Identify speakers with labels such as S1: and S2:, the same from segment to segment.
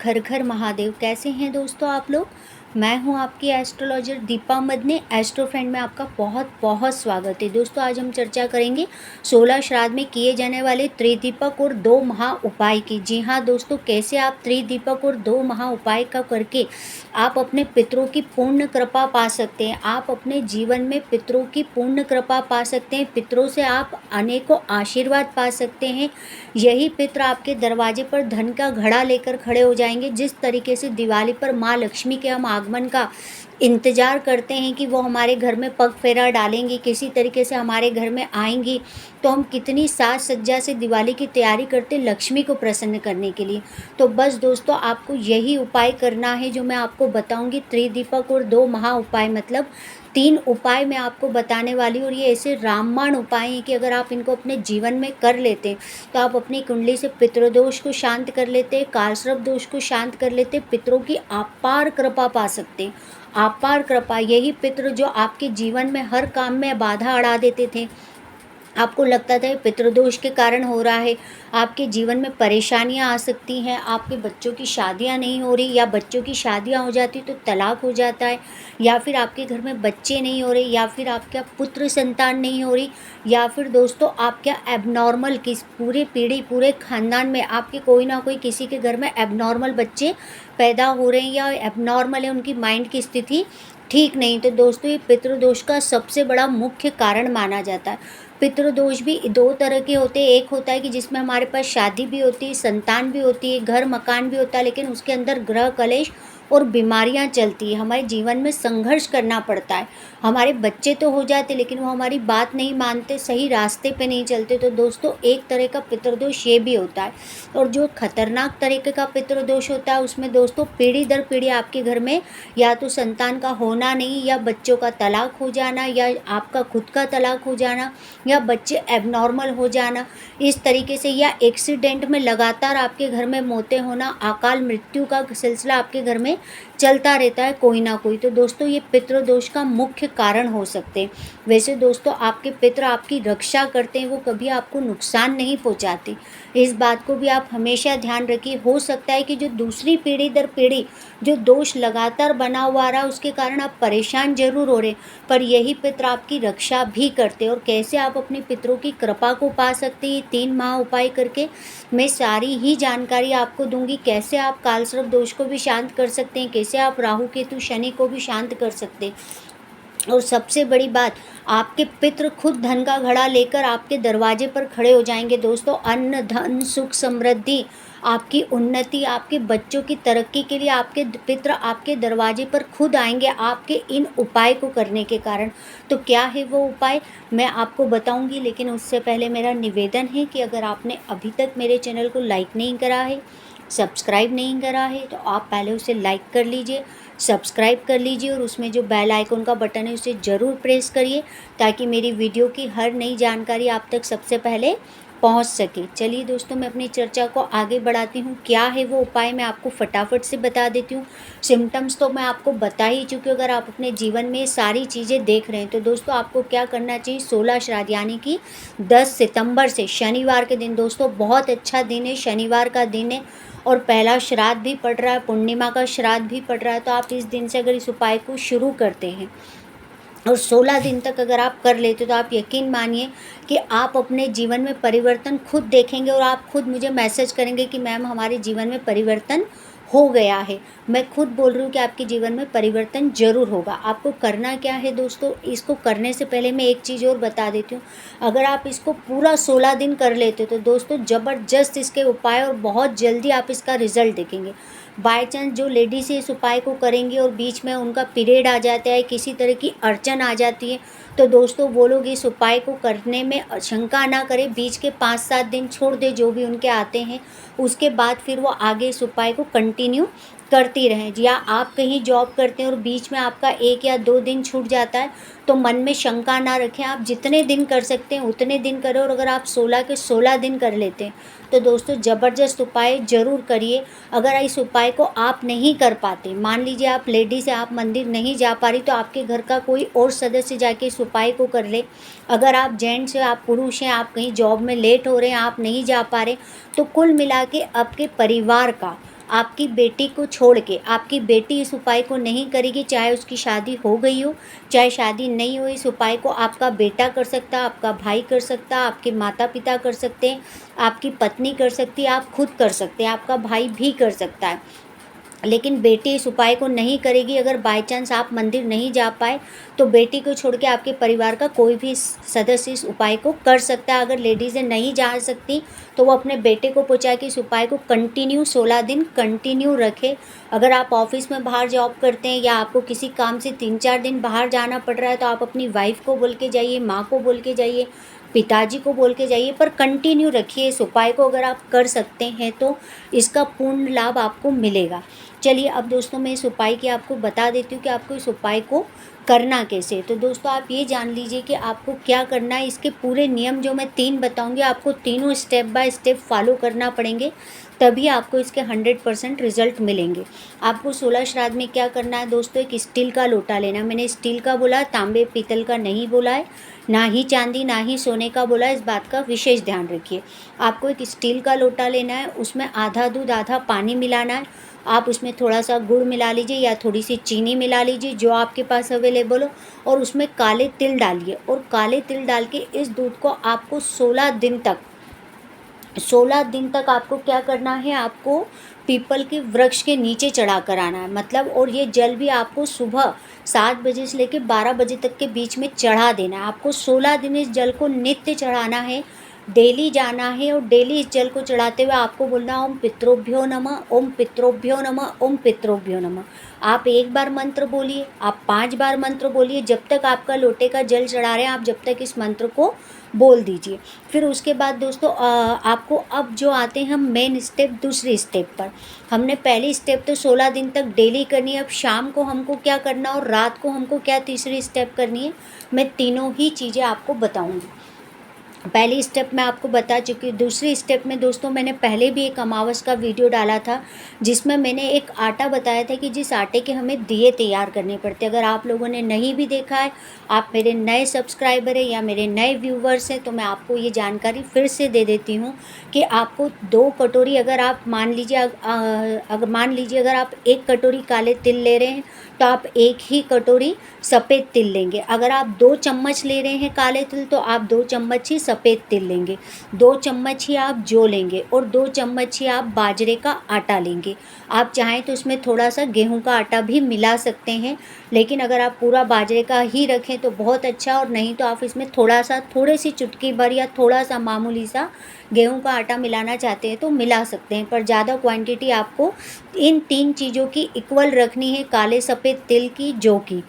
S1: घर घर महादेव। कैसे हैं दोस्तों आप लोग। मैं हूं आपकी astrologer Deepa Madane. Astro friend में आपका बहुत बहुत स्वागत है। दोस्तों आज हम चर्चा करेंगे 16 श्राद्ध में किए जाने वाले त्रिदीपक और 2 महा उपाय की। जी हाँ दोस्तों, कैसे आप त्रिदीपक और 2 महा उपाय का करके आप अपने पितरों की पूर्ण कृपा पा सकते हैं। आप अपने जीवन में पितरों की पूर्ण कृपा पा सकते हैं। पितरों से आप अनेकों आशीर्वाद पा सकते हैं। यही पितर आपके दरवाजे पर धन का घड़ा लेकर खड़े हो जाएंगे। जिस तरीके से दिवाली पर माँ लक्ष्मी के हम आगमन का इंतजार करते हैं कि वो हमारे घर में पग फेरा डालेंगी, किसी तरीके से हमारे घर में आएंगी, तो हम कितनी साज सज्जा से दिवाली की तैयारी करते लक्ष्मी को प्रसन्न करने के लिए। तो बस दोस्तों आपको यही उपाय करना है जो मैं आपको बताऊंगी। त्रिदीपक और 2 महा उपाय मतलब 3 उपाय मैं आपको बताने वाली हूँ। और ये ऐसे रामबाण उपाय हैं कि अगर आप इनको अपने जीवन में कर लेते हैं तो आप अपनी कुंडली से पितृदोष को शांत कर लेते हैं, कालसर्प दोष को शांत कर लेते हैं, पितरों की अपार कृपा पा सकते हैं। अपार कृपा, यही पितृ जो आपके जीवन में हर काम में बाधा अड़ा देते थे, आपको लगता था पितृदोष के कारण हो रहा है, आपके जीवन में परेशानियां आ सकती हैं, आपके बच्चों की शादियां नहीं हो रही, या बच्चों की शादियां हो जाती तो तलाक हो जाता है, या फिर आपके घर में बच्चे नहीं हो रहे, या फिर आपका पुत्र संतान नहीं हो रही, या फिर दोस्तों आप क्या एबनॉर्मल किस पूरी पीढ़ी पूरे खानदान में आपके कोई ना कोई किसी के घर में एबनॉर्मल बच्चे पैदा हो रहे हैं, या एबनॉर्मल है उनकी माइंड की स्थिति ठीक नहीं। तो दोस्तों ये पितृदोष का सबसे बड़ा मुख्य कारण माना जाता है। पितृदोष भी 2 तरह के होते हैं। एक होता है कि जिसमें हमारे पास शादी भी होती है, संतान भी होती है, घर मकान भी होता है, लेकिन उसके अंदर ग्रह कलेश और बीमारियां चलती है। हमारे जीवन में संघर्ष करना पड़ता है। हमारे बच्चे तो हो जाते लेकिन वो हमारी बात नहीं मानते, सही रास्ते पे नहीं चलते। तो दोस्तों एक तरह का पितृदोष ये भी होता है। और जो खतरनाक तरीके का पितृदोष होता है उसमें दोस्तों पीढ़ी दर पीढ़ी आपके घर में या तो संतान का होना नहीं, या बच्चों का तलाक हो जाना, या आपका खुद का तलाक हो जाना, या बच्चे एबनॉर्मल हो जाना इस तरीके से, या एक्सीडेंट में लगातार आपके घर में मौतें होना, अकाल मृत्यु का सिलसिला आपके घर में चलता रहता है कोई ना कोई। तो दोस्तों ये पितृदोष का मुख्य कारण हो सकते हैं। वैसे दोस्तों आपके पितृ आपकी रक्षा करते हैं, वो कभी आपको नुकसान नहीं पहुंचाते। इस बात को भी आप हमेशा ध्यान रखिए। हो सकता है कि जो दूसरी पीढ़ी दर पीढ़ी जो दोष लगातार बना हुआ रहा उसके कारण आप परेशान जरूर हो रहे, पर यही पितृ आपकी रक्षा भी करते हैं। और कैसे आप अपने पितरों की कृपा को पा सकते हैं 3 महा उपाय करके, मैं सारी ही जानकारी आपको दूंगी। कैसे आप कालसर्प दोष को भी शांत कर सकते हैं, कैसे आप राहु केतु शनि को भी शांत कर सकते हैं, और सबसे बड़ी बात आपके पितृ खुद धन का घड़ा लेकर आपके दरवाजे पर खड़े हो जाएंगे। दोस्तों अन्न धन सुख समृद्धि, आपकी उन्नति, आपके बच्चों की तरक्की के लिए आपके पितृ आपके दरवाजे पर खुद आएंगे आपके इन उपाय को करने के कारण। तो क्या है वो उपाय मैं आपको बताऊंगी, लेकिन उससे पहले मेरा निवेदन है कि अगर आपने अभी तक मेरे चैनल को लाइक नहीं करा है, सब्सक्राइब नहीं करा है, तो आप पहले उसे लाइक कर लीजिए, सब्सक्राइब कर लीजिए, और उसमें जो बेल आइकन का बटन है उसे ज़रूर प्रेस करिए ताकि मेरी वीडियो की हर नई जानकारी आप तक सबसे पहले पहुंच सके। चलिए दोस्तों मैं अपनी चर्चा को आगे बढ़ाती हूँ। क्या है वो उपाय मैं आपको फटाफट से बता देती हूँ। सिम्टम्स तो मैं आपको बता ही चुकी हूँ। अगर आप अपने जीवन में सारी चीज़ें देख रहे हैं तो दोस्तों आपको क्या करना चाहिए। 16 श्राद्ध यानी कि 10 सितंबर से शनिवार के दिन, दोस्तों बहुत अच्छा दिन है, शनिवार का दिन है और पहला श्राद्ध भी पड़ रहा है, पूर्णिमा का श्राद्ध भी पड़ रहा है। तो आप इस दिन से अगर इस उपाय को शुरू करते हैं और 16 दिन तक अगर आप कर लेते तो आप यकीन मानिए कि आप अपने जीवन में परिवर्तन खुद देखेंगे, और आप खुद मुझे मैसेज करेंगे कि मैम हमारे जीवन में परिवर्तन हो गया है। मैं खुद बोल रही हूँ कि आपके जीवन में परिवर्तन जरूर होगा। आपको करना क्या है दोस्तों, इसको करने से पहले मैं एक चीज़ और बता देती हूँ। अगर आप इसको पूरा 16 दिन कर लेते तो दोस्तों ज़बरदस्त इसके उपाय, और बहुत जल्दी आप इसका रिजल्ट देखेंगे। बाय चांस जो लेडीज़ इस उपाय को करेंगी और बीच में उनका पीरियड आ जाता है, किसी तरह की अड़चन आ जाती है, तो दोस्तों वो लोग इस उपाय को करने में शंका ना करें। बीच के 5-7 दिन छोड़ दे जो भी उनके आते हैं, उसके बाद फिर वो आगे इस उपाय को कंटिन्यू करती रहें। या आप कहीं जॉब करते हैं और बीच में आपका 1 या 2 दिन छूट जाता है तो मन में शंका ना रखें। आप जितने दिन कर सकते हैं उतने दिन करें, और अगर आप 16 के 16 दिन कर लेते हैं तो दोस्तों ज़बरदस्त उपाय ज़रूर करिए। अगर इस उपाय को आप नहीं कर पाते, मान लीजिए आप लेडीज़ हैं, आप मंदिर नहीं जा पा रही, तो आपके घर का कोई और सदस्य जाके इस उपाय को कर ले। अगर आप जेंट्स हैं, आप पुरुष हैं, आप कहीं जॉब में लेट हो रहे हैं, आप नहीं जा पा रहे, तो कुल मिला के आपके परिवार का, आपकी बेटी को छोड़ के आपकी बेटी इस उपाय को नहीं करेगी, चाहे उसकी शादी हो गई हो चाहे शादी नहीं हो, इस उपाय को आपका बेटा कर सकता है, आपका भाई कर सकता है, आपके माता पिता कर सकते हैं, आपकी पत्नी कर सकती है, आप खुद कर सकते हैं, आपका भाई भी कर सकता है। लेकिन बेटी इस उपाय को नहीं करेगी। अगर बाय चांस आप मंदिर नहीं जा पाए तो बेटी को छोड़ के आपके परिवार का कोई भी सदस्य इस उपाय को कर सकता है। अगर लेडीज़ें नहीं जा सकती तो वो अपने बेटे को पहुँचा के इस उपाय को कंटिन्यू 16 दिन कंटिन्यू रखे। अगर आप ऑफिस में बाहर जॉब करते हैं या आपको किसी काम से 3-4 दिन बाहर जाना पड़ रहा है तो आप अपनी वाइफ को बोल के जाइए, माँ को बोल के जाइए, पिताजी को बोल के जाइए, पर कंटिन्यू रखिए इस उपाय को। अगर आप कर सकते हैं तो इसका पूर्ण लाभ आपको मिलेगा। चलिए अब दोस्तों मैं इस उपाय की आपको बता देती हूँ कि आपको इस उपाय को करना कैसे। तो दोस्तों आप ये जान लीजिए कि आपको क्या करना है। इसके पूरे नियम जो मैं 3 बताऊँगी आपको तीनों स्टेप बाय स्टेप फॉलो करना पड़ेंगे, तभी आपको इसके 100% रिजल्ट मिलेंगे। आपको 16 श्राद्ध में क्या करना है दोस्तों, एक स्टील का लोटा लेना। मैंने स्टील का बोला, तांबे पीतल का नहीं बोला है, ना ही चांदी ना ही सोने का बोला है, इस बात का विशेष ध्यान रखिए। आपको एक स्टील का लोटा लेना है, उसमें आधा दूध आधा पानी मिलाना है। आप उसमें थोड़ा सा गुड़ मिला लीजिए या थोड़ी सी चीनी मिला लीजिए जो आपके पास अवेलेबल हो, और उसमें काले तिल डालिए। और काले तिल डाल के इस दूध को आपको 16 दिन तक आपको क्या करना है, आपको पीपल के वृक्ष के नीचे चढ़ा कर आना है। मतलब और ये जल भी आपको सुबह 7 बजे से लेकर 12 बजे तक के बीच में चढ़ा देना है। आपको 16 दिन इस जल को नित्य चढ़ाना है, डेली जाना है और डेली इस जल को चढ़ाते हुए आपको बोलना ओम पितरोभ्यो नमः, ओम पितरोभ्यो नमः, ओम पितरोभ्यो नमः। आप 1 बार मंत्र बोलिए, आप 5 बार मंत्र बोलिए, जब तक आपका लोटे का जल चढ़ा रहे हैं आप जब तक इस मंत्र को बोल दीजिए। फिर उसके बाद दोस्तों आपको अब जो आते हैं हम मेन स्टेप, दूसरी स्टेप पर। हमने पहली स्टेप तो 16 दिन तक डेली करनी है। अब शाम को हमको क्या करना और रात को हमको क्या तीसरी स्टेप करनी है, मैं तीनों ही चीज़ें आपको बताऊंगी। पहली स्टेप मैं आपको बता चुकी हूँ। दूसरी स्टेप में दोस्तों मैंने पहले भी एक अमावस का वीडियो डाला था जिसमें मैंने एक आटा बताया था कि जिस आटे के हमें दिए तैयार करने पड़ते हैं। अगर आप लोगों ने नहीं भी देखा है, आप मेरे नए सब्सक्राइबर हैं या मेरे नए व्यूवर्स हैं, तो मैं आपको ये जानकारी फिर से दे देती हूँ कि आपको 2 कटोरी, अगर आप मान लीजिए अगर आप 1 कटोरी काले तिल ले रहे हैं तो आप 1 ही कटोरी सफ़ेद तिल लेंगे। अगर आप 2 चम्मच ले रहे हैं काले तिल तो आप 2 चम्मच ही सफ़ेद तिल लेंगे, 2 चम्मच ही आप जौ लेंगे और 2 चम्मच ही आप बाजरे का आटा लेंगे। आप चाहें तो उसमें थोड़ा सा गेहूं का आटा भी मिला सकते हैं, लेकिन अगर आप पूरा बाजरे का ही रखें तो बहुत अच्छा, और नहीं तो आप इसमें थोड़ी सी चुटकी भर या थोड़ा सा मामूली सा गेहूं का आटा मिलाना चाहते हैं तो मिला सकते हैं, पर ज़्यादा क्वांटिटी आपको इन 3 चीज़ों की इक्वल रखनी है, काले सफ़ेद तिल की, जौ की।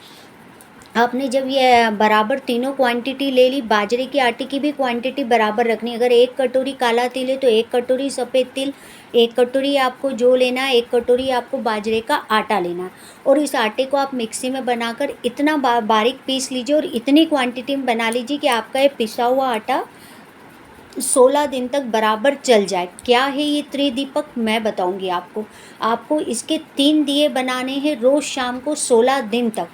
S1: आपने जब ये बराबर तीनों क्वांटिटी ले ली, बाजरे के आटे की भी क्वांटिटी बराबर रखनी। अगर 1 कटोरी काला तिल है तो 1 कटोरी सफ़ेद तिल, 1 कटोरी आपको जौ लेना है, 1 कटोरी आपको बाजरे का आटा लेना है। और इस आटे को आप मिक्सी में बनाकर इतना बारीक पीस लीजिए और इतनी क्वांटिटी में बना लीजिए कि आपका ये पिसा हुआ आटा 16 दिन तक बराबर चल जाए। क्या है ये त्रिदीपक, मैं बताऊंगी आपको। आपको इसके 3 दिए बनाने हैं रोज़ शाम को 16 दिन तक।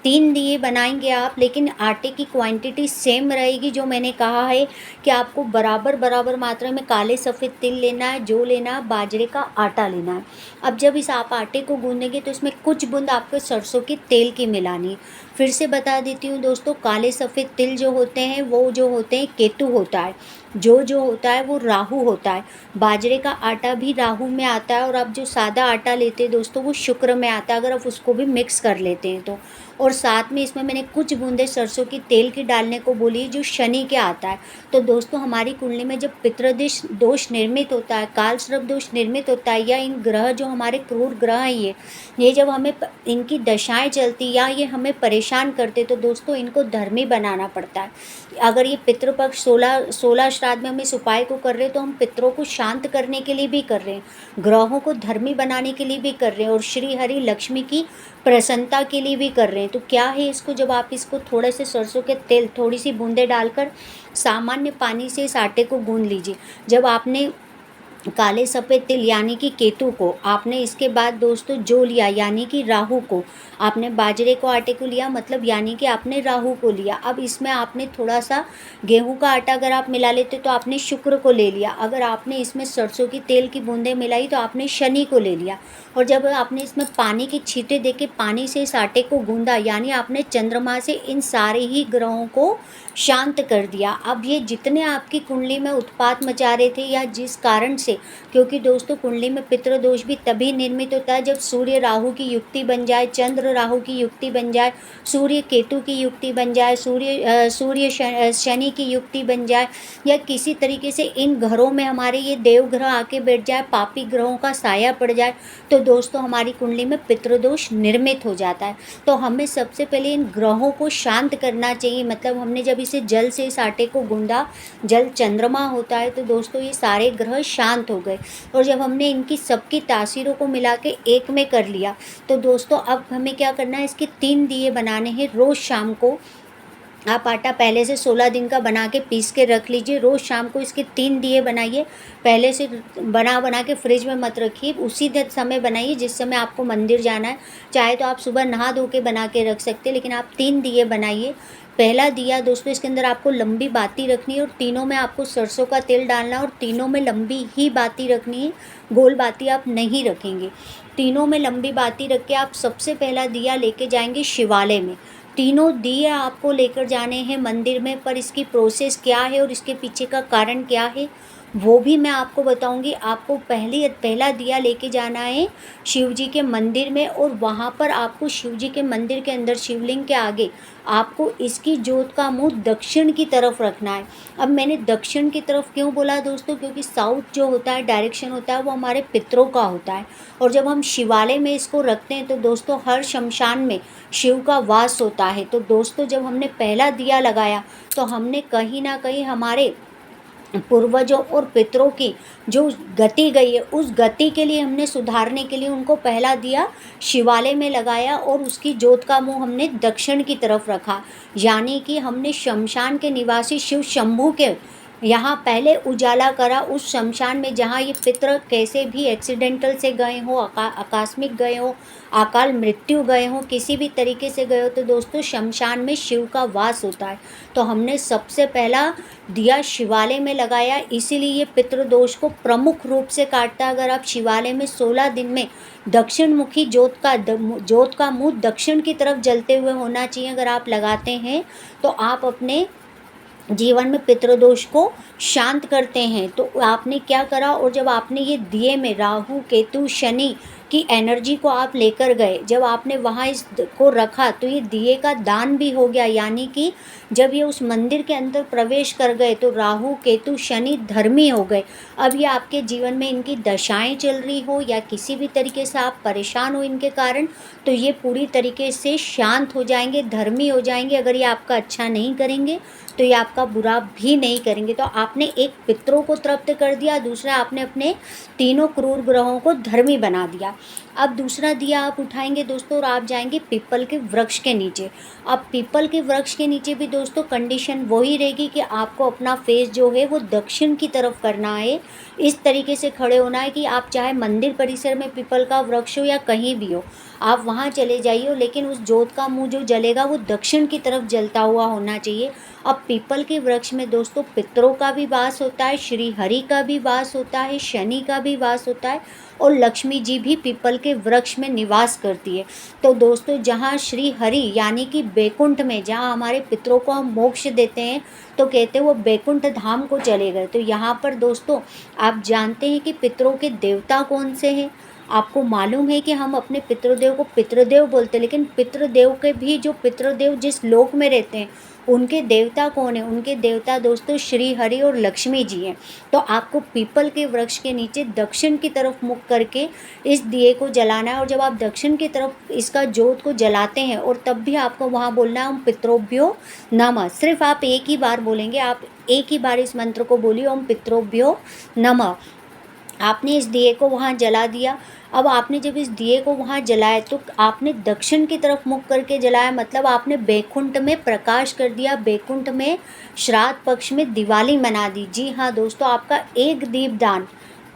S1: 3 दिए बनाएंगे आप, लेकिन आटे की क्वांटिटी सेम रहेगी। जो मैंने कहा है कि आपको बराबर बराबर मात्रा में काले सफ़ेद तिल लेना है, जौ लेना है, बाजरे का आटा लेना है। अब जब इस आप आटे को गूंदेंगे तो इसमें कुछ बूंद आपको सरसों के तेल की मिलानी है। फिर से बता देती हूँ दोस्तों, काले सफ़ेद तिल जो होते हैं वो जो होते हैं केतु होता है, जो होता है वो राहु होता है, बाजरे का आटा भी राहु में आता है, और आप जो सादा आटा लेते हैं दोस्तों वो शुक्र में आता है, अगर आप उसको भी मिक्स कर लेते हैं तो। और साथ में इसमें मैंने कुछ बूंदे सरसों की तेल की डालने को बोली जो शनि के आता है। तो दोस्तों हमारी कुंडली में जब पितृदोष दोष निर्मित होता है, काल सर्प दोष निर्मित होता है, या इन ग्रह जो हमारे क्रूर ग्रह हैं ये जब हमें इनकी दशाएं चलती या ये हमें परेशान करते तो दोस्तों इनको धर्मी बनाना पड़ता है। अगर ये पितृपक्ष 16 श्राद्ध में हम इस उपाय को कर रहे हैं तो हम पितरों को शांत करने के लिए भी कर रहे हैं, ग्रहों को धर्मी बनाने के लिए भी कर रहे हैं, और श्री हरि लक्ष्मी की प्रसन्नता के लिए भी कर रहे हैं। तो क्या है इसको, जब आप इसको थोड़े से सरसों के तेल थोड़ी सी बूंदे डालकर सामान्य पानी से इस आटे को गूंद लीजिए। जब आपने काले सफ़ेद तिल यानी कि केतु को आपने, इसके बाद दोस्तों जो लिया यानी कि राहु को, आपने बाजरे को आटे को लिया, मतलब यानी कि आपने राहु को लिया। अब इसमें आपने थोड़ा सा गेहूं का आटा अगर आप मिला लेते तो आपने शुक्र को ले लिया। अगर आपने इसमें सरसों की तेल की बूंदें मिलाई तो आपने शनि को ले लिया। और जब आपने इसमें पानी की छींटे देके पानी से इस आटे को गूंदा, यानी आपने चंद्रमा से इन सारे ही ग्रहों को शांत कर दिया। अब ये जितने आपकी कुंडली में उत्पात मचा रहे थे या जिस कारण से, क्योंकि दोस्तों कुंडली में पितृदोष भी तभी निर्मित होता है जब सूर्य राहु की युक्ति बन जाए, चंद्र राहु की युक्ति बन जाए, सूर्य केतु की युक्ति बन जाए, सूर्य शनि की युक्ति बन जाए, या किसी तरीके से इन घरों में हमारे ये देव ग्रह आके बैठ जाए, पापी ग्रहों का साया पड़ जाए, तो दोस्तों हमारी कुंडली में पितृदोष निर्मित हो जाता है। तो हमें सबसे पहले इन ग्रहों को शांत करना चाहिए। मतलब हमने जब इसे जल से इस आटे को गूंदा, जल चंद्रमा होता है, तो दोस्तों ये सारे ग्रह शांत हो गए। और जब हमने इनकी सबकी तासीरों को मिला के एक में कर लिया, तो दोस्तों अब हमें क्या करना है, इसके 3 दिए बनाने हैं। रोज़ शाम को आप आटा पहले से 16 दिन का बना के पीस के रख लीजिए। रोज़ शाम को इसके 3 दिए बनाइए। पहले से बना के फ्रिज में मत रखिए, उसी समय बनाइए जिस समय आपको मंदिर जाना है। चाहे तो आप सुबह नहा धो के बना के रख सकते हैं, लेकिन आप 3 दिए बनाइए। पहला दिया दोस्तों, इसके अंदर आपको लंबी बाती रखनी है और तीनों में आपको सरसों का तेल डालना है और तीनों में लंबी ही बाती रखनी है, गोल बाती आप नहीं रखेंगे। तीनों में लंबी बाती रख के आप सबसे पहला दिया लेके जाएंगे शिवालय में। तीनों दिए आपको लेकर जाने हैं मंदिर में, पर इसकी प्रोसेस क्या है और इसके पीछे का कारण क्या है वो भी मैं आपको बताऊंगी। आपको पहला दिया लेके जाना है शिव जी के मंदिर में, और वहाँ पर आपको शिव जी के मंदिर के अंदर शिवलिंग के आगे आपको इसकी जोत का मुंह दक्षिण की तरफ रखना है। अब मैंने दक्षिण की तरफ क्यों बोला दोस्तों, क्योंकि साउथ जो होता है डायरेक्शन होता है वो हमारे पितरों का होता है, और जब हम शिवालय में इसको रखते हैं तो दोस्तों हर शमशान में शिव का वास होता है। तो दोस्तों जब हमने पहला दिया लगाया तो हमने कहीं ना कहीं हमारे पूर्वजों और पितरों की जो गति गई है, उस गति के लिए हमने सुधारने के लिए उनको पहला दिया शिवालय में लगाया और उसकी जोत का मुंह हमने दक्षिण की तरफ रखा। यानी कि हमने शमशान के निवासी शिव शंभू के यहाँ पहले उजाला करा, उस शमशान में जहाँ ये पितर कैसे भी एक्सीडेंटल से गए हो, आकस्मिक गए हो, अकाल मृत्यु गए हो, किसी भी तरीके से गए हो, तो दोस्तों शमशान में शिव का वास होता है। तो हमने सबसे पहला दिया शिवालय में लगाया, इसीलिए ये पितृदोष को प्रमुख रूप से काटता है। अगर आप शिवालय में 16 दिन में दक्षिण मुखी जोत का मुंह दक्षिण की तरफ जलते हुए होना चाहिए, अगर आप लगाते हैं तो आप अपने जीवन में पितृदोष को शांत करते हैं। तो आपने क्या करा, और जब आपने ये दिए में राहु केतु शनि की एनर्जी को आप लेकर गए, जब आपने वहाँ इस को रखा तो ये दिए का दान भी हो गया। यानी कि जब ये उस मंदिर के अंदर प्रवेश कर गए तो राहु केतु शनि धर्मी हो गए। अब ये आपके जीवन में इनकी दशाएं चल रही हो या किसी भी तरीके से आप परेशान हो इनके कारण, तो ये पूरी तरीके से शांत हो जाएंगे, धर्मी हो जाएंगे। अगर ये आपका अच्छा नहीं करेंगे तो ये आपका बुरा भी नहीं करेंगे। तो आपने एक पितरों को तृप्त कर दिया, दूसरा आपने अपने तीनों क्रूर ग्रहों को धर्मी बना दिया। अब दूसरा दिया आप उठाएंगे दोस्तों और आप जाएंगे पीपल के वृक्ष के नीचे। अब पीपल के वृक्ष के नीचे भी दोस्तों कंडीशन वही रहेगी कि आपको अपना फेस जो है वो दक्षिण की तरफ करना है। इस तरीके से खड़े होना है कि आप चाहे मंदिर परिसर में पीपल का वृक्ष हो या कहीं भी हो, आप वहाँ चले जाइए, लेकिन उस जोत का मुंह जो जलेगा वो दक्षिण की तरफ जलता हुआ होना चाहिए। अब पीपल के वृक्ष में दोस्तों पितरों का भी वास होता है, श्री हरि का भी वास होता है, शनि का भी वास होता है, और लक्ष्मी जी भी पीपल के वृक्ष में निवास करती है। तो दोस्तों जहाँ श्री हरि यानी कि बैकुंठ में, जहाँ हमारे पितरों को हम मोक्ष देते हैं, तो कहते हैं वो बैकुंठ धाम को चले गए। तो यहाँ पर दोस्तों आप जानते हैं कि पितरों के देवता कौन से हैं। आपको मालूम है कि हम अपने पितृदेव को पितृदेव बोलते हैं, लेकिन पितृदेव के भी जो पितृदेव जिस लोक में रहते हैं उनके देवता कौन है? उनके देवता दोस्तों श्री हरि और लक्ष्मी जी हैं। तो आपको पीपल के वृक्ष के नीचे दक्षिण की तरफ मुख करके इस दिए को जलाना है, और जब आप दक्षिण की तरफ इसका जोत को जलाते हैं और तब भी आपको वहाँ बोलना है ओम पितरोभ्यो नमः। सिर्फ आप एक ही बार बोलेंगे, आप एक ही बार इस मंत्र को बोलिए, ओम पितरोभ्यो नमः। आपने इस दिए को वहाँ जला दिया। अब आपने जब इस दिए को वहाँ जलाया तो आपने दक्षिण की तरफ मुख करके जलाया, मतलब आपने बैकुंठ में प्रकाश कर दिया, बैकुंठ में श्राद्ध पक्ष में दिवाली मना दी। जी हाँ दोस्तों, आपका एक दीपदान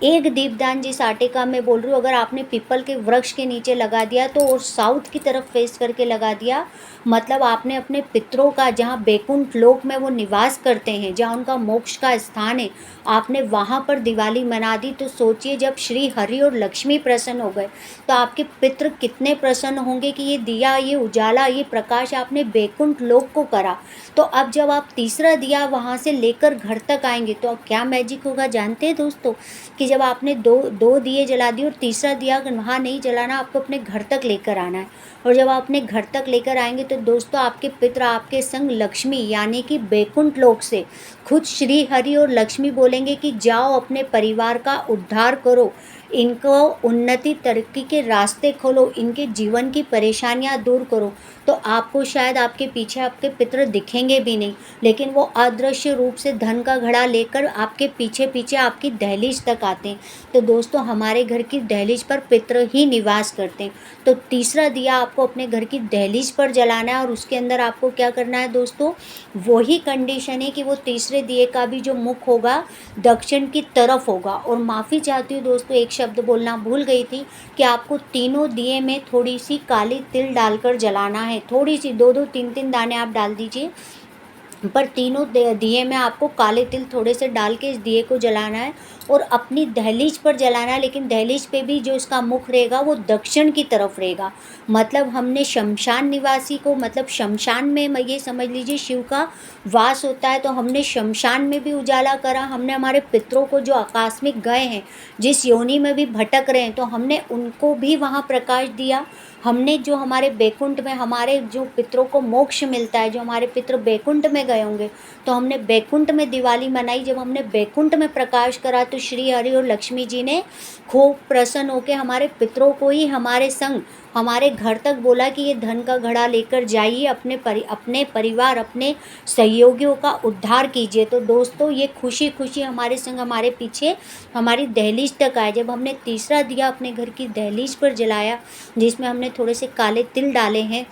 S1: एक दीपदान जिस आटे का मैं बोल रही हूँ, अगर आपने पीपल के वृक्ष के नीचे लगा दिया तो, और साउथ की तरफ फेस करके लगा दिया, मतलब आपने अपने पितरों का, जहाँ बैकुंठ लोक में वो निवास करते हैं, जहाँ उनका मोक्ष का स्थान है, आपने वहाँ पर दिवाली मना दी, तो सोचिए जब श्री हरि और लक्ष्मी प्रसन्न हो गए तो आपके पितृ कितने प्रसन्न होंगे कि ये दिया, ये उजाला, ये प्रकाश आपने बैकुंठ लोक को करा। तो अब जब आप तीसरा दिया वहाँ से लेकर घर तक आएंगे तो अब क्या मैजिक होगा जानते हैं दोस्तों, कि जब आपने दो दिए जला दिए और तीसरा दिया वहाँ नहीं जलाना, आपको अपने घर तक लेकर आना है। और जब आप अपने घर तक लेकर आएंगे तो दोस्तों आपके पितृ आपके संग लक्ष्मी यानी कि बैकुंठ लोक से खुद श्री हरि और लक्ष्मी बोलेंगे कि जाओ अपने परिवार का उद्धार करो, इनको उन्नति तरक्की के रास्ते खोलो, इनके जीवन की परेशानियां दूर करो। तो आपको शायद आपके पीछे आपके पितृ दिखेंगे भी नहीं, लेकिन वो अदृश्य रूप से धन का घड़ा लेकर आपके पीछे पीछे आपकी दहलीज तक आते हैं। तो दोस्तों हमारे घर की दहलीज पर पितृ ही निवास करते हैं। तो तीसरा दिया आपको अपने घर की दहलीज पर जलाना है, और उसके अंदर आपको क्या करना है दोस्तों, वही कंडीशन है कि वो तीसरे दिए का भी जो मुख होगा दक्षिण की तरफ होगा। और माफ़ी चाहती हूँ दोस्तों, एक शब्द बोलना भूल गई थी कि आपको तीनों दिए में थोड़ी सी काली तिल डालकर जलाना है, थोड़ी सी, 2-2 3-3 दाने आप डाल दीजिए, पर तीनों दिए में आपको काले तिल थोड़े से डाल के इस दिए को जलाना है और अपनी दहलीज पर जलाना है। लेकिन दहलीज पे भी जो इसका मुख रहेगा वो दक्षिण की तरफ रहेगा। मतलब हमने शमशान निवासी को, मतलब शमशान में ये समझ लीजिए शिव का वास होता है, तो हमने शमशान में भी उजाला करा। हमने हमारे पितरों को जो आकस्मिक गए हैं, जिस योनि में भी भटक रहे हैं, तो हमने उनको भी वहाँ प्रकाश दिया। हमने जो हमारे बैकुंठ में हमारे जो पितरों को मोक्ष मिलता है, जो हमारे पितृ बैकुंठ में गए होंगे, तो हमने बैकुंठ में दिवाली मनाई। जब हमने बैकुंठ में प्रकाश करा तो श्री हरि और लक्ष्मी जी ने खूब प्रसन्न होकर हमारे पितरों को ही हमारे संग हमारे घर तक बोला कि ये धन का घड़ा लेकर जाइए, अपने परिवार, अपने सहयोगियों का उद्धार कीजिए। तो दोस्तों ये खुशी खुशी हमारे संग हमारे पीछे हमारी दहलीज तक आए। जब हमने तीसरा दिया अपने घर की दहलीज पर जलाया, जिसमें हमने थोड़े से काले तिल डाले हैं,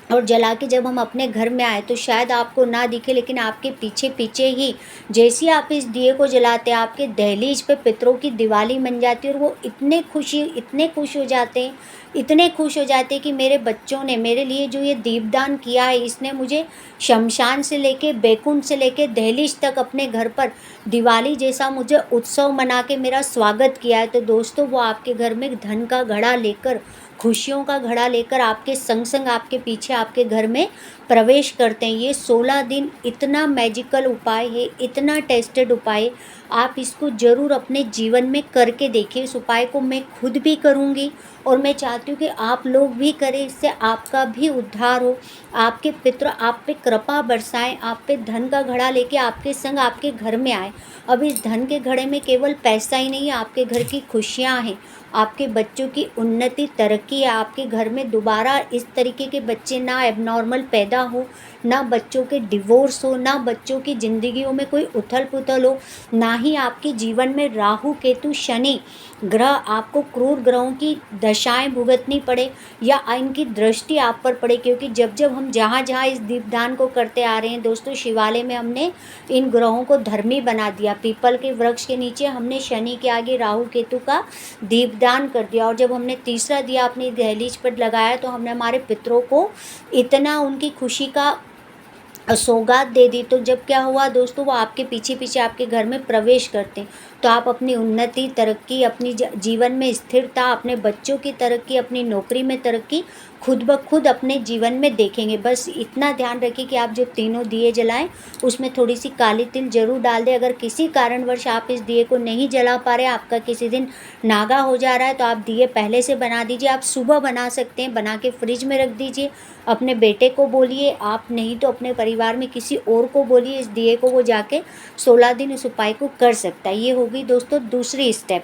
S1: और जला के जब हम अपने घर में आए तो शायद आपको ना दिखे, लेकिन आपके पीछे पीछे ही जैसे ही आप इस दिए को जलाते हैं, आपके दहलीज पे पितरों की दिवाली बन जाती है। और वो इतने खुश हो जाते हैं, इतने खुश हो जाते हैं कि मेरे बच्चों ने मेरे लिए जो ये दीपदान किया है, इसने मुझे शमशान से लेके बैकुंठ से लेके दहलीज तक अपने घर पर दिवाली जैसा मुझे उत्सव मना के मेरा स्वागत किया है। तो दोस्तों वो आपके घर में धन का घड़ा लेकर, खुशियों का घड़ा लेकर आपके संग संग आपके पीछे आपके घर में प्रवेश करते हैं। ये 16 दिन इतना मैजिकल उपाय है, इतना टेस्टेड उपाय, आप इसको ज़रूर अपने जीवन में करके देखिए। इस उपाय को मैं खुद भी करूँगी और मैं चाहती हूँ कि आप लोग भी करें, इससे आपका भी उद्धार हो, आपके पितृ आप पे कृपा बरसाएं, आप पे धन का घड़ा लेके आपके संग आपके घर में आए। अब इस धन के घड़े में केवल पैसा ही नहीं है, आपके घर की खुशियाँ हैं, आपके बच्चों की उन्नति तरक्की है, आपके घर में दोबारा इस तरीके के बच्चे ना एबनॉर्मल पैदा हो, ना बच्चों के डिवोर्स हो, ना बच्चों की ज़िंदगियों में कोई उथल पुथल हो, ना ही आपके जीवन में राहु केतु शनि ग्रह आपको क्रूर ग्रहों की दशाएं भुगतनी पड़े या इनकी दृष्टि आप पर पड़े। क्योंकि जब जब हम जहाँ जहाँ इस दीपदान को करते आ रहे हैं दोस्तों, शिवालय में हमने इन ग्रहों को धर्मी बना दिया। पीपल के वृक्ष के नीचे हमने शनि के आगे राहु केतु का दीपदान कर दिया। और जब हमने तीसरा दिया अपनी दहलीज पर लगाया तो हमने हमारे पितरों को इतना उनकी खुशी का सौगात दे दी। तो जब क्या हुआ दोस्तों, वो आपके पीछे पीछे आपके घर में प्रवेश करते हैं, तो आप अपनी उन्नति तरक्की, अपनी जीवन में स्थिरता, अपने बच्चों की तरक्की, अपनी नौकरी में तरक्की खुद ब खुद अपने जीवन में देखेंगे। बस इतना ध्यान रखिए कि आप जो तीनों दिए जलाएं उसमें थोड़ी सी काली तिल जरूर डाल दें। अगर किसी कारणवश आप इस दिए को नहीं जला पा रहे, आपका किसी दिन नागा हो जा रहा है, तो आप दिए पहले से बना दीजिए। आप सुबह बना सकते हैं, बना के फ्रिज में रख दीजिए। अपने बेटे को बोलिए, आप नहीं तो अपने परिवार में किसी और को बोलिए, इस दिए को वो जाके 16 दिन इस उपाय को कर सकता है। ये होगी दोस्तों दूसरी स्टेप।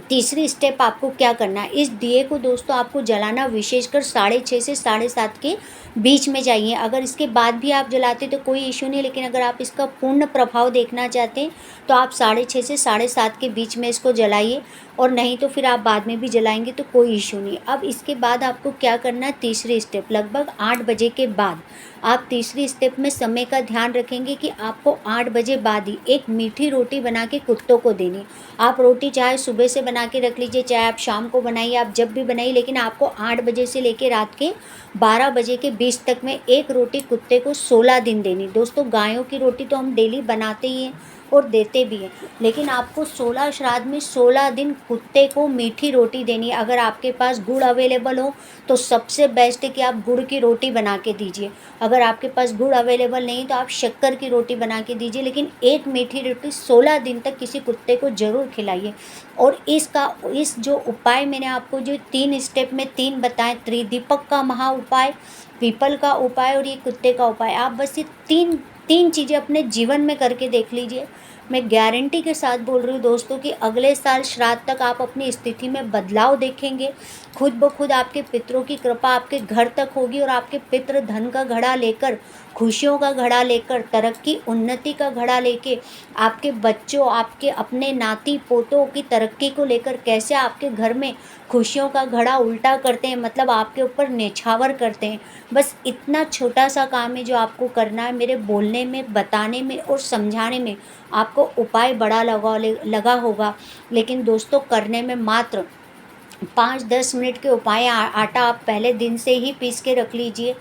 S1: तीसरी स्टेप आपको क्या करना है, इस दिए को दोस्तों आपको जलाना विशेषकर 6:30 से 7:30 के बीच में चाहिए। अगर इसके बाद भी आप जलाते तो कोई इशू नहीं, लेकिन अगर आप इसका पूर्ण प्रभाव देखना चाहते हैं तो आप 6:30 से 7:30 के बीच में इसको जलाइए। और नहीं तो फिर आप बाद में भी जलाएंगे तो कोई इशू नहीं। अब इसके बाद आपको क्या करना है, तीसरी स्टेप लगभग 8 बजे के बाद आप तीसरी स्टेप में समय का ध्यान रखेंगे कि आपको 8 बजे बाद ही एक मीठी रोटी बना के कुत्तों को देनी। आप रोटी चाहे सुबह से बना के रख लीजिए, चाहे आप शाम को बनाइए, आप जब भी बनाइए, लेकिन आपको 8 बजे से लेकर रात के 12 बजे के बीच तक में एक रोटी कुत्ते को 16 दिन देनी। दोस्तों गायों की रोटी तो हम डेली बनाते ही हैं और देते भी हैं, लेकिन आपको 16 श्राद्ध में 16 दिन कुत्ते को मीठी रोटी देनी है। अगर आपके पास गुड़ अवेलेबल हो तो सबसे बेस्ट है कि आप गुड़ की रोटी बना के दीजिए। अगर आपके पास गुड़ अवेलेबल नहीं तो आप शक्कर की रोटी बना के दीजिए, लेकिन एक मीठी रोटी 16 दिन तक किसी कुत्ते को ज़रूर खिलाइए। और इस जो उपाय मैंने आपको जो 3 स्टेप में 3 बताए, त्रिदीपक का महा उपाय, पीपल का उपाय और ये कुत्ते का उपाय, आप बस ये तीन चीज़ें अपने जीवन में करके देख लीजिए। मैं गारंटी के साथ बोल रही हूँ दोस्तों कि अगले साल श्राद्ध तक आप अपनी स्थिति में बदलाव देखेंगे। खुद ब खुद आपके पितरों की कृपा आपके घर तक होगी और आपके पितृ धन का घड़ा लेकर, खुशियों का घड़ा लेकर, तरक्की उन्नति का घड़ा लेके, आपके बच्चों, आपके अपने नाती पोतों की तरक्की को लेकर कैसे आपके घर में खुशियों का घड़ा उल्टा करते हैं, मतलब आपके ऊपर न्यौछावर करते हैं। बस इतना छोटा सा काम है जो आपको करना है। मेरे बोलने में, बताने में और समझाने में आपको उपाय बड़ा लगा होगा, लेकिन दोस्तों करने में मात्र 5-10 मिनट के उपाय। आटा आप पहले दिन से ही पीस के रख लीजिए।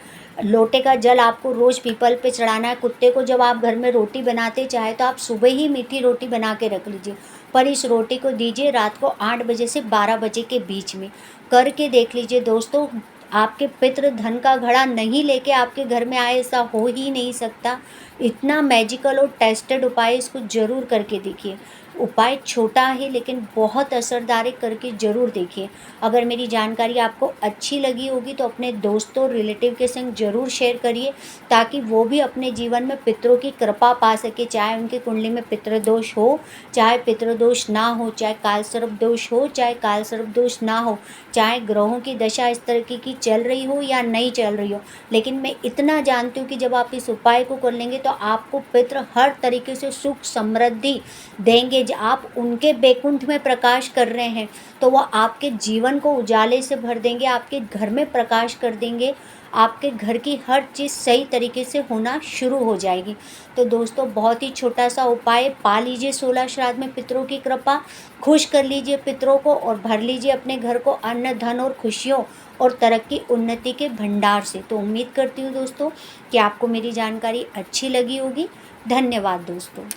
S1: लोटे का जल आपको रोज़ पीपल पे चढ़ाना है। कुत्ते को जब आप घर में रोटी बनाते चाहे तो आप सुबह ही मीठी रोटी बना के रख लीजिए, पर इस रोटी को दीजिए रात को 8 बजे से 12 बजे के बीच में। करके देख लीजिए दोस्तों, आपके पितृ धन का घड़ा नहीं लेके आपके घर में आए, ऐसा हो ही नहीं सकता। इतना मैजिकल और टेस्टेड उपाय, इसको ज़रूर करके देखिए। उपाय छोटा है लेकिन बहुत असरदार है, करके ज़रूर देखिए। अगर मेरी जानकारी आपको अच्छी लगी होगी तो अपने दोस्तों और रिलेटिव के संग ज़रूर शेयर करिए, ताकि वो भी अपने जीवन में पितरों की कृपा पा सके। चाहे उनकी कुंडली में पितृदोष हो, चाहे पितृदोष ना हो, चाहे कालसर्प दोष हो, चाहे कालसर्प दोष ना हो, चाहे ग्रहों की दशा इस तरीके की चल रही हो या नहीं चल रही हो, लेकिन मैं इतना जानती हूँ कि जब आप इस उपाय को कर लेंगे तो आपको पितृ हर तरीके से सुख समृद्धि देंगे। आप उनके बैकुंठ में प्रकाश कर रहे हैं तो वह आपके जीवन को उजाले से भर देंगे, आपके घर में प्रकाश कर देंगे, आपके घर की हर चीज़ सही तरीके से होना शुरू हो जाएगी। तो दोस्तों बहुत ही छोटा सा उपाय, पा लीजिए 16 श्राद्ध में पितरों की कृपा, खुश कर लीजिए पितरों को और भर लीजिए अपने घर को अन्न धन और खुशियों और तरक्की उन्नति के भंडार से। तो उम्मीद करती हूँ दोस्तों कि आपको मेरी जानकारी अच्छी लगी होगी। धन्यवाद दोस्तों।